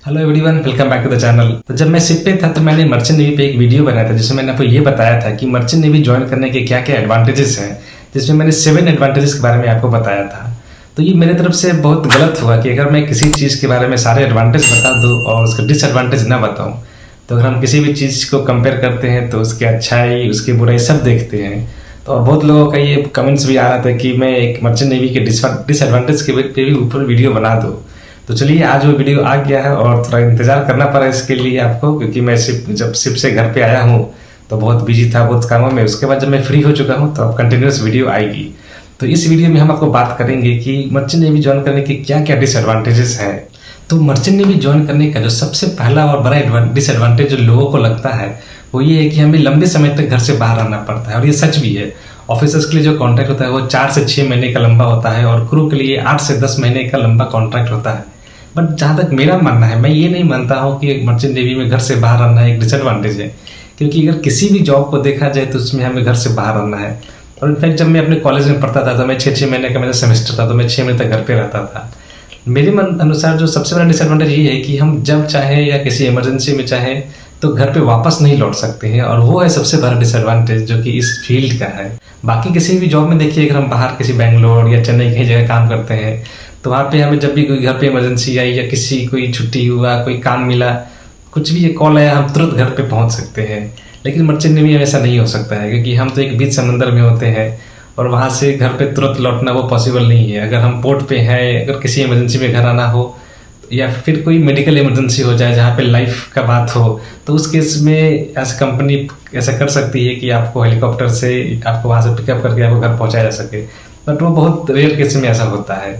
Hello everyone, welcome back to the channel. तो जब मैं शिप पे था तो मैंने मर्चेंट नेवी पे एक वीडियो बनाया था जिसमें मैंने आपको ये बताया था कि मर्चेंट नेवी ज्वाइन करने के क्या क्या एडवांटेजेस हैं, जिसमें मैंने 7 एडवांटेजेस के बारे में आपको बताया था। तो ये मेरे तरफ से बहुत गलत हुआ कि अगर मैं किसी चीज़ के बारे में सारे एडवांटेज बता दूँ और उसका डिसएडवांटेज ना बताऊँ। तो अगर हम किसी भी चीज़ को कंपेयर करते हैं तो उसकी अच्छाई उसकी बुराई सब देखते हैं। तो और बहुत लोगों का ये कमेंट्स भी आ रहा था कि मैं एक मर्चेंट नेवी के डिसएडवांटेज के पे भी ऊपर वीडियो बना दूँ। तो चलिए आज वो वीडियो आ गया है और थोड़ा इंतज़ार करना पड़ा इसके लिए आपको, क्योंकि मैं जब शिप से घर पे आया हूँ तो बहुत बिजी था बहुत कामों में। उसके बाद जब मैं फ्री हो चुका हूँ तो अब कंटिन्यूस वीडियो आएगी। तो इस वीडियो में हम आपको बात करेंगे कि मर्चेंट नेवी ज्वाइन करने के क्या क्या डिसएडवांटेजेस हैं। तो मर्चेंट नेवी ज्वाइन करने का जो सबसे पहला और बड़ा डिसएडवांटेज जो लोगों को लगता है वो ये है कि हमें लंबे समय तक घर से बाहर आना पड़ता है, और ये सच भी है। ऑफिसर्स के लिए जो कॉन्ट्रैक्ट होता है वो 4 से 6 महीने का लंबा होता है और क्रू के लिए 8 से 10 महीने का लंबा कॉन्ट्रैक्ट होता है। बट जहाँ तक मेरा मानना है, मैं ये नहीं मानता हूँ कि मर्चेंट नेवी में घर से बाहर आना एक डिसएडवांटेज है, क्योंकि अगर किसी भी जॉब को देखा जाए तो उसमें हमें घर से बाहर आना है। और इनफैक्ट जब मैं अपने कॉलेज में पढ़ता था तो मैं 6 महीने का मेरा सेमेस्टर था तो मैं 6 महीने तक घर पे रहता था। मेरे मन अनुसार जो सबसे बड़ा डिसएडवांटेज ये है कि हम जब चाहें या किसी इमरजेंसी में चाहें तो घर पे वापस नहीं लौट सकते हैं, और वो है सबसे बड़ा डिसएडवांटेज जो कि इस फील्ड का है। बाकी किसी भी जॉब में देखिए, अगर हम बाहर किसी बेंगलोर या चेन्नई कहीं जगह काम करते हैं तो वहाँ पे हमें जब भी कोई घर पे इमरजेंसी आई या किसी कोई छुट्टी हुआ, कोई काम मिला, कुछ भी ये कॉल आया, हम तुरंत घर पे पहुँच सकते हैं। लेकिन मर्चेंट नेवी में ऐसा नहीं हो सकता है, क्योंकि हम तो एक बीच समंदर में होते हैं और वहाँ से घर पे तुरंत लौटना वो पॉसिबल नहीं है। अगर हम पोर्ट पे हैं, अगर किसी इमरजेंसी में घर आना हो या फिर कोई मेडिकल इमरजेंसी हो जाए जहाँ पे लाइफ का बात हो, तो उस केस में ऐसा कंपनी ऐसा कर सकती है कि आपको हेलीकॉप्टर से आपको वहाँ से पिकअप करके आपको घर पहुँचाया जा सके। बट वो बहुत रेयर केस में ऐसा होता है।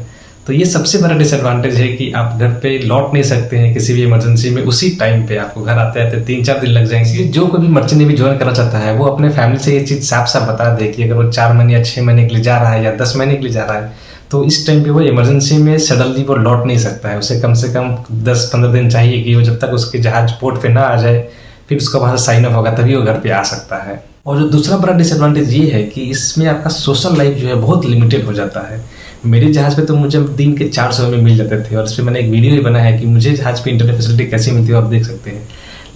तो ये सबसे बड़ा डिसएडवांटेज है कि आप घर पे लौट नहीं सकते हैं किसी भी इमरजेंसी में। उसी टाइम पे आपको घर आते आते 3-4 दिन लग जाएंगे। जो कोई भी मर्चेंट नेवी ज्वाइन करना चाहता है वो अपने फैमिली से ये चीज़ साफ साफ बता दे कि अगर वो 4 महीने या 6 महीने के लिए जा रहा है या 10 महीने के लिए जा रहा है तो इस टाइम पे वो इमरजेंसी में सडनली वो लौट नहीं सकता है। उसे कम से कम 10-15 दिन चाहिए कि वो जब तक उसके जहाज पोर्ट पे ना आ जाए फिर उसका वहाँ से साइन ऑफ होगा तभी वो घर पे आ सकता है। और जो दूसरा बड़ा डिसएडवांटेज ये है कि इसमें आपका सोशल लाइफ जो है बहुत लिमिटेड हो जाता है। मेरे जहाज़ पे तो मुझे दिन के 400 में मिल जाते थे, और इस पर मैंने एक वीडियो भी बनाया है कि मुझे जहाज़ पे इंटरनेट फैसिलिटी कैसी मिलती है आप देख सकते हैं।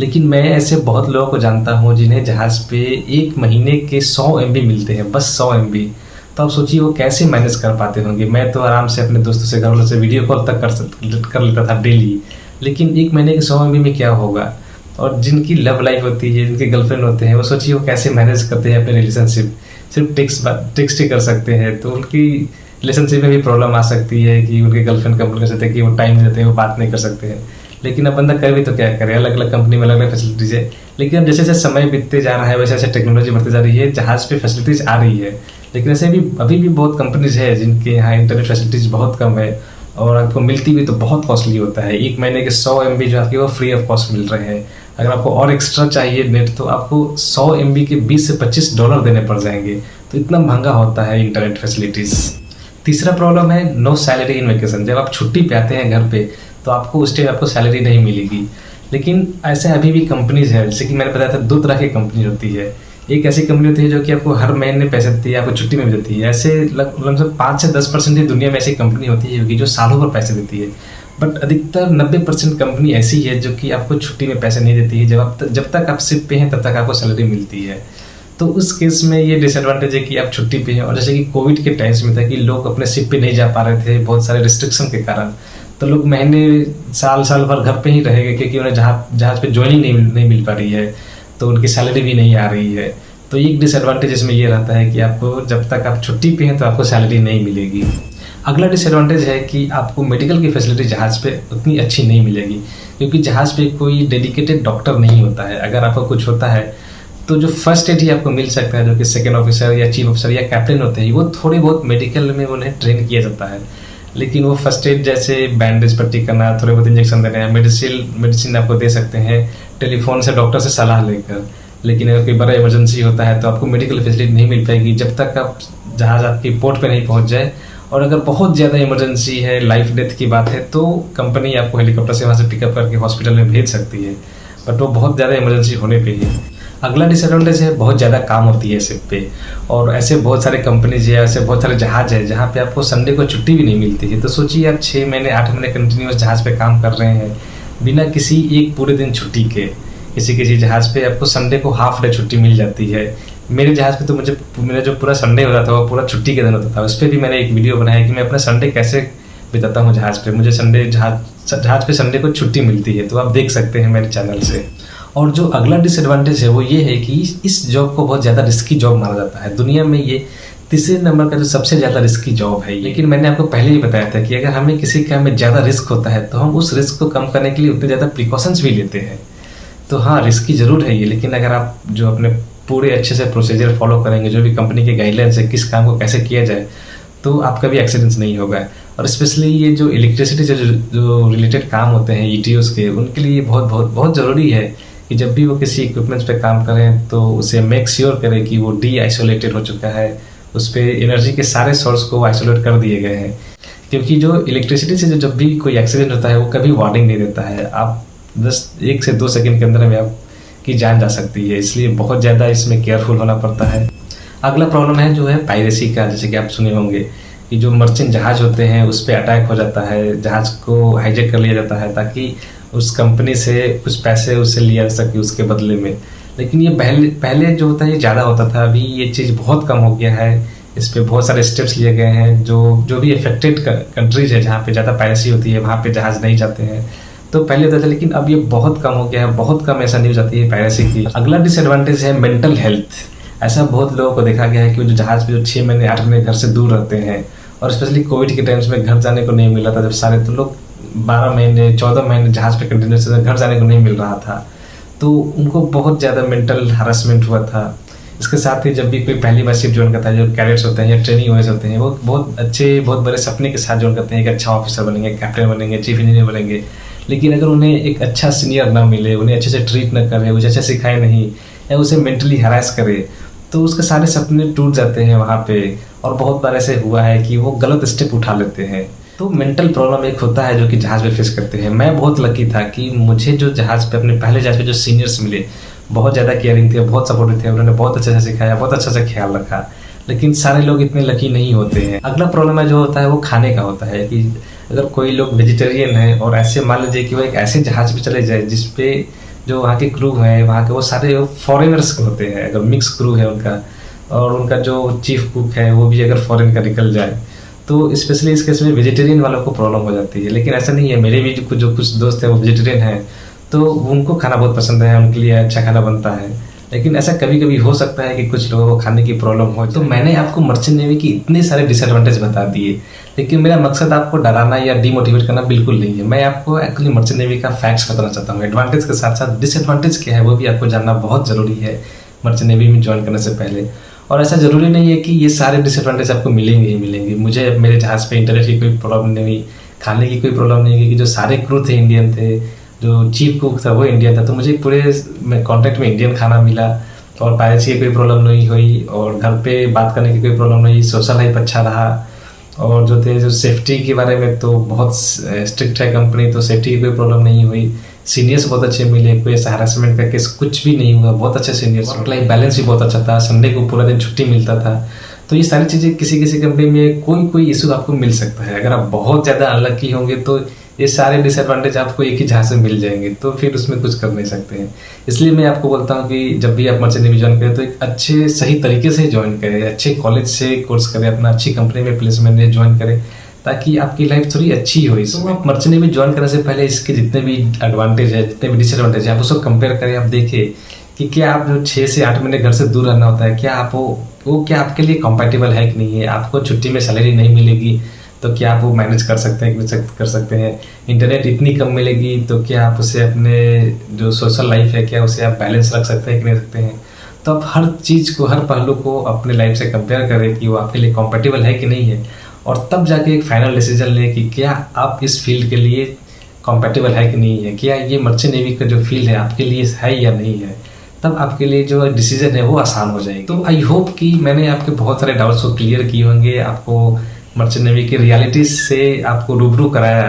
लेकिन मैं ऐसे बहुत लोगों को जानता हूँ जिन्हें जहाज़ पे 1 महीने के 100 MB मिलते हैं, बस 100 MB। तो आप सोचिए वो कैसे मैनेज कर पाते होंगे। मैं तो आराम से अपने दोस्तों से, घर वालों से वीडियो कॉल तक कर लेता था डेली, लेकिन 1 महीने के 100 MB में क्या होगा। और जिनकी लव लाइफ होती है, जिनके गर्लफ्रेंड होते हैं, वो सोचिए वो कैसे मैनेज करते हैं अपने रिलेशनशिप। सिर्फ टेक्स्ट ही कर सकते हैं, तो उनकी रिलेशनशिप में भी प्रॉब्लम आ सकती है कि उनके गर्लफ्रेंड कंप्लेन कर सकते हैं कि वो टाइम नहीं देते हैं, वो बात नहीं कर सकते हैं। लेकिन अब बंदा कर भी तो क्या करे, अलग अलग कंपनी में अलग अलग फैसिलिटीज़ है। लेकिन अब जैसे जैसे समय बीतते जा रहा है वैसे वैसे टेक्नोलॉजी बढ़ती जा रही है, जहाज़ पे फैसिलिटीज़ आ रही है। लेकिन ऐसे भी अभी भी बहुत कंपनीज है जिनके यहाँ इंटरनेट फैसिलिटीज़ बहुत कम है, और आपको मिलती भी तो बहुत कॉस्टली होता है। 1 महीने के 100 MB जो आपके वो फ्री ऑफ कॉस्ट मिल रहे हैं। अगर आपको और एक्स्ट्रा चाहिए नेट तो आपको 100 MB के $20 से $25 देने पड़ जाएंगे। तो इतना महंगा होता है इंटरनेट फैसिलिटीज़। तीसरा प्रॉब्लम है नो सैलरी इन वेकेशन। जब आप छुट्टी पे आते हैं घर पे तो आपको उस टाइम आपको सैलरी नहीं मिलेगी। लेकिन ऐसे अभी भी कंपनीज है, जैसे कि मैंने बताया था 2 तरह की कंपनी होती है। एक ऐसी कंपनी होती है जो कि आपको हर महीने पैसे देती है, आपको छुट्टी में भी देती है। ऐसे लगभग 5 से 10% ही दुनिया में ऐसी कंपनी होती है जो सालों भर पैसे देती है। बट अधिकतर 90% कंपनी ऐसी है जो कि आपको छुट्टी में पैसे नहीं देती है। जब तक आप शिप पे हैं तब तक आपको सैलरी मिलती है। तो उस केस में ये डिसएडवांटेज है कि आप छुट्टी पे हैं। और जैसे कि कोविड के टाइम्स में था कि लोग अपने शिप पे नहीं जा पा रहे थे बहुत सारे रिस्ट्रिक्शन के कारण, तो लोग महीने साल भर घर पे ही रहेंगे, क्योंकि उन्हें जहाज़ पे ज्वाइनिंग नहीं मिल पा रही है, तो उनकी सैलरी भी नहीं आ रही है। तो एक डिसएडवांटेज इसमें ये रहता है कि आपको जब तक आप छुट्टी पे हैं तो आपको सैलरी नहीं मिलेगी। अगला डिसएडवांटेज है कि आपको मेडिकल की फैसिलिटी जहाज़ पे उतनी अच्छी नहीं मिलेगी, क्योंकि जहाज़ पे कोई डेडिकेटेड डॉक्टर नहीं होता है। अगर आपको कुछ होता है तो जो फर्स्ट एड ही आपको मिल सकता है, जो कि सेकंड ऑफिसर या चीफ ऑफिसर या कैप्टन होते हैं, वो थोड़ी बहुत मेडिकल में उन्हें ट्रेन किया जाता है। लेकिन वो फर्स्ट एड जैसे बैंडेज पट्टी करना, थोड़े बहुत इंजेक्शन देना, मेडिसिन आपको दे सकते हैं टेलीफोन से डॉक्टर से सलाह लेकर। लेकिन अगर कोई बड़ा इमरजेंसी होता है तो आपको मेडिकल फैसिलिटी नहीं मिल पाएगी जब तक आप जहाज़ आपकी पोर्ट पे नहीं पहुंच जाए। और अगर बहुत ज़्यादा इमरजेंसी है, लाइफ डेथ की बात है, तो कंपनी आपको हेलीकॉप्टर से वहाँ से पिकअप करके हॉस्पिटल में भेज सकती है। बट वो बहुत ज़्यादा इमरजेंसी होने पे ही। अगला डिसएडवांटेज है बहुत ज़्यादा काम होती है शिप पे। और ऐसे बहुत सारे कंपनीज है, ऐसे बहुत सारे जहाज़ है जहाँ पे आपको संडे को छुट्टी भी नहीं मिलती है। तो सोचिए आप 6 महीने 8 महीने कंटिन्यूस जहाज़ पे काम कर रहे हैं बिना किसी एक पूरे दिन छुट्टी के। किसी किसी जहाज़ पे आपको संडे को हाफ डे छुट्टी मिल जाती है। मेरे जहाज़ पे तो मुझे मेरा जो पूरा संडे होता था वो पूरा छुट्टी के दिन होता था। उस पर भी मैंने एक वीडियो बनाया कि मैं अपना संडे कैसे बिताता हूँ जहाज़ पे। मुझे संडे जहाज़ पे संडे को छुट्टी मिलती है, तो आप देख सकते हैं मेरे चैनल से। और जो अगला डिसएडवांटेज है वो ये है कि इस जॉब को बहुत ज़्यादा रिस्की जॉब माना जाता है। दुनिया में ये तीसरे नंबर का जो सबसे ज़्यादा रिस्की जॉब है। लेकिन मैंने आपको पहले ही बताया था कि अगर हमें किसी काम में ज़्यादा रिस्क होता है तो हम उस रिस्क को कम करने के लिए उतने ज़्यादा प्रिकॉशंस भी लेते हैं। तो हाँ, रिस्की ज़रूर है ये, लेकिन अगर आप जो अपने पूरे अच्छे से प्रोसीजर फॉलो करेंगे, जो भी कंपनी के गाइडलाइंस है किस काम को कैसे किया जाए, तो आपका भी एक्सीडेंट्स नहीं होगा। और स्पेशली ये जो इलेक्ट्रिसिटी से जो रिलेटेड काम होते हैं ईटीओस के, उनके लिए बहुत ज़रूरी है कि जब भी वो किसी इक्विपमेंट्स पे काम करें तो उसे मेक श्योर करें कि वो डी आइसोलेटेड हो चुका है, उस पर एनर्जी के सारे सोर्स को आइसोलेट कर दिए गए हैं। क्योंकि जो इलेक्ट्रिसिटी से जब भी कोई एक्सीडेंट होता है वो कभी वार्निंग नहीं देता है। आप बस 1 से 2 सेकंड के अंदर में आपकी जान जा सकती है, इसलिए बहुत ज़्यादा इसमें केयरफुल होना पड़ता है। अगला प्रॉब्लम है जो है पायरेसी का। जैसे कि आप सुने होंगे कि जो मर्चेंट जहाज़ होते हैं उस पर अटैक हो जाता है, जहाज़ को हाईजैक कर लिया जाता है ताकि उस कंपनी से कुछ पैसे उससे लिया जा सके उसके बदले में। लेकिन ये पहले जो होता है ये ज़्यादा होता था, अभी ये चीज़ बहुत कम हो गया है। इस पर बहुत सारे स्टेप्स लिए गए हैं। जो भी अफेक्टेड कंट्रीज है जहाँ पे ज़्यादा पायरेसी होती है वहाँ पे जहाज़ नहीं जाते हैं। तो पहले होता था, लेकिन अब ये बहुत कम हो गया है, बहुत कम ऐसा न्यूज़ आती है पायरेसी की। अगला डिसएडवांटेज है मेंटल हेल्थ। ऐसा बहुत लोगों को देखा गया है कि जो जहाज़ पे जो 6 महीने 8 महीने घर से दूर रहते हैं, और स्पेशली कोविड के टाइम्स में घर जाने को नहीं मिला था, जब सारे तो लोग 12 महीने 14 महीने जहाज़ पे कंटिन्यूस घर जाने को नहीं मिल रहा था, तो उनको बहुत ज़्यादा मेंटल हरासमेंट हुआ था। इसके साथ ही जब भी कोई पहली बार शिप ज्वाइन करता है, जो कैडेट्स होते हैं या ट्रेनिंग वॉयस होते हैं, वो बहुत बड़े सपने के साथ ज्वाइन करते हैं कि अच्छा ऑफिसर बनेंगे, कैप्टन बनेंगे, चीफ इंजीनियर बनेंगे। लेकिन अगर उन्हें एक अच्छा सीनियर ना मिले, उन्हें अच्छे से ट्रीट न करे, उसे अच्छा सिखाए नहीं, या उसे मेंटली हरास करे, तो उसके सारे सपने टूट जाते हैं वहाँ पे। और बहुत बार ऐसे हुआ है कि वो गलत स्टेप उठा लेते हैं। तो मेंटल प्रॉब्लम एक होता है जो कि जहाज़ पे फेस करते हैं। मैं बहुत लकी था कि मुझे जो जहाज़ पे अपने पहले जहाज़ पे जो सीनियर्स मिले, बहुत ज़्यादा केयरिंग थे, बहुत सपोर्टिव थे, उन्होंने बहुत अच्छे से सिखाया, बहुत अच्छा से ख्याल रखा। लेकिन सारे लोग इतने लकी नहीं होते हैं। अगला प्रॉब्लम है जो होता है वो खाने का होता है कि अगर कोई लोग वेजिटेरियन है और ऐसे मान लीजिए कि वो एक ऐसे जहाज़ पे चले जाए जिसपे जो वहाँ के क्रू हैं, वहाँ के वो सारे फॉरेनर्स होते हैं, अगर मिक्स क्रू है उनका, और उनका जो चीफ कुक है वो भी अगर फॉरेन का निकल जाए, तो स्पेशली इस केस में वेजिटेरियन वालों को प्रॉब्लम हो जाती है। लेकिन ऐसा नहीं है, मेरे भी जो कुछ दोस्त हैं वो वेजिटेरियन हैं, तो उनको खाना बहुत पसंद है, उनके लिए अच्छा खाना बनता है। लेकिन ऐसा कभी कभी हो सकता है कि कुछ लोगों को खाने की प्रॉब्लम हो। तो मैंने आपको मर्चेंट नेवी की इतने सारे डिसएडवांटेज बता दिए, लेकिन मेरा मकसद आपको डराना या डिमोटिवेट करना बिल्कुल नहीं है। मैं आपको एक्चुअली मर्चेंट नेवी का फैक्ट्स बताना चाहता हूँ। एडवांटेज के साथ साथ डिसएडवांटेज क्या है वो भी आपको जानना बहुत ज़रूरी है मर्चेंट नेवी में ज्वाइन करने से पहले। और ऐसा ज़रूरी नहीं है कि ये सारे डिसएडवांटेज आपको मिलेंगे ही मिलेंगे। मुझे मेरे जहाज़ पे इंटरनेट की कोई प्रॉब्लम नहीं हुई, खाने की कोई प्रॉब्लम नहीं हुई, कि जो सारे क्रू थे इंडियन थे, जो चीफ कुक था वो इंडियन था, तो मुझे पूरे कॉन्टैक्ट में इंडियन खाना मिला, और पायरेसी की कोई प्रॉब्लम नहीं हुई, और घर पे बात करने की कोई प्रॉब्लम नहीं, सोशल लाइफ अच्छा रहा। और जो सेफ्टी के बारे में तो बहुत स्ट्रिक्ट है कंपनी, तो सेफ्टी की कोई प्रॉब्लम नहीं हुई। सीनियर्स बहुत अच्छे मिले, कोई ऐसा हरासमेंट का केस कुछ भी नहीं हुआ, बहुत अच्छे सीनियर्स। वर्क लाइफ बैलेंस भी बहुत अच्छा था, संडे को पूरा दिन छुट्टी मिलता था। तो ये सारी चीज़ें किसी कंपनी में कोई इशू आपको मिल सकता है। अगर आप बहुत ज़्यादा अनलकी होंगे तो ये सारे डिसएडवांटेज आपको एक ही जहाज़ से मिल जाएंगे, तो फिर उसमें कुछ कर नहीं सकते हैं। इसलिए मैं आपको बोलता हूँ कि जब भी आप मर्चेंट नेवी ज्वाइन करें तो एक अच्छे सही तरीके से ज्वाइन करें, अच्छे कॉलेज से कोर्स करें, अपना अच्छी कंपनी में प्लेसमेंट में ज्वाइन करें, ताकि आपकी लाइफ थोड़ी अच्छी हो। इसमें आप मर्चेंट नेवी ज्वाइन करने से पहले इसके जितने भी एडवांटेज है, जितने भी डिसएडवांटेज है, आप उसको कंपेयर करें। आप देखें कि क्या आप जो 6 से 8 महीने घर से दूर रहना होता है, क्या आप वो क्या आपके लिए कंपैटिबल है कि नहीं है। आपको छुट्टी में सैलरी नहीं मिलेगी तो क्या आप वो मैनेज कर सकते हैं कि कर सकते हैं। इंटरनेट इतनी कम मिलेगी तो क्या आप उसे अपने जो सोशल लाइफ है क्या उसे आप बैलेंस रख सकते हैं कि नहीं रखते हैं। तो आप हर चीज़ को, हर पहलू को अपने लाइफ से कंपेयर करें कि वो आपके लिए कंपैटिबल है कि नहीं है, और तब जाके एक फाइनल डिसीजन लें कि क्या आप इस फील्ड के लिए कंपैटिबल है कि नहीं है, क्या ये मर्चेंट नेवी का जो फील्ड है आपके लिए है या नहीं है। तब आपके लिए जो डिसीजन है वो आसान हो जाएगी। तो आई होप कि मैंने आपके बहुत सारे डाउट्स को क्लियर किए होंगे, आपको मर्चेंट नेवी की रियलिटी से आपको रूबरू कराया।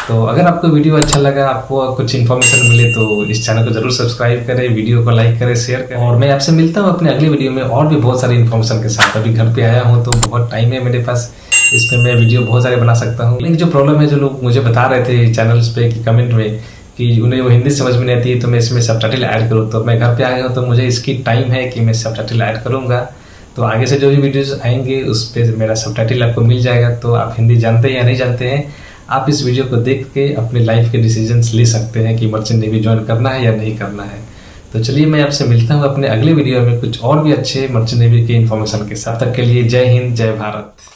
तो अगर आपको वीडियो अच्छा लगा, आपको कुछ इन्फॉर्मेशन मिले, तो इस चैनल को जरूर सब्सक्राइब करें, वीडियो को लाइक करें, शेयर करें। और मैं आपसे मिलता हूँ अपने अगले वीडियो में और भी बहुत सारी इन्फॉर्मेशन के साथ। अभी घर पे आया हूँ तो बहुत टाइम है मेरे पास, इस पर मैं वीडियो बहुत सारे बना सकता हूँ। लेकिन जो प्रॉब्लम है, जो लोग मुझे बता रहे थे चैनल्स पे कि कमेंट में कि उन्हें वो हिंदी समझ में नहीं आती है तो मैं इसमें सबटाइटल ऐड करूँ। तो मैं घर पे आ गया हूँ तो मुझे इसकी टाइम है कि मैं सबटाइटल ऐड करूँगा। तो आगे से जो भी वीडियोज़ आएंगे उस पर मेरा सबटाइटल आपको मिल जाएगा। तो आप हिंदी जानते हैं या नहीं जानते हैं, आप इस वीडियो को देख के अपने लाइफ के डिसीजंस ले सकते हैं कि मर्चेंट नेवी ज्वाइन करना है या नहीं करना है। तो चलिए मैं आपसे मिलता हूँ अपने अगले वीडियो में कुछ और भी अच्छे मर्चेंट नेवी के इन्फॉर्मेशन के साथ। तब तक के लिए जय हिंद, जय भारत।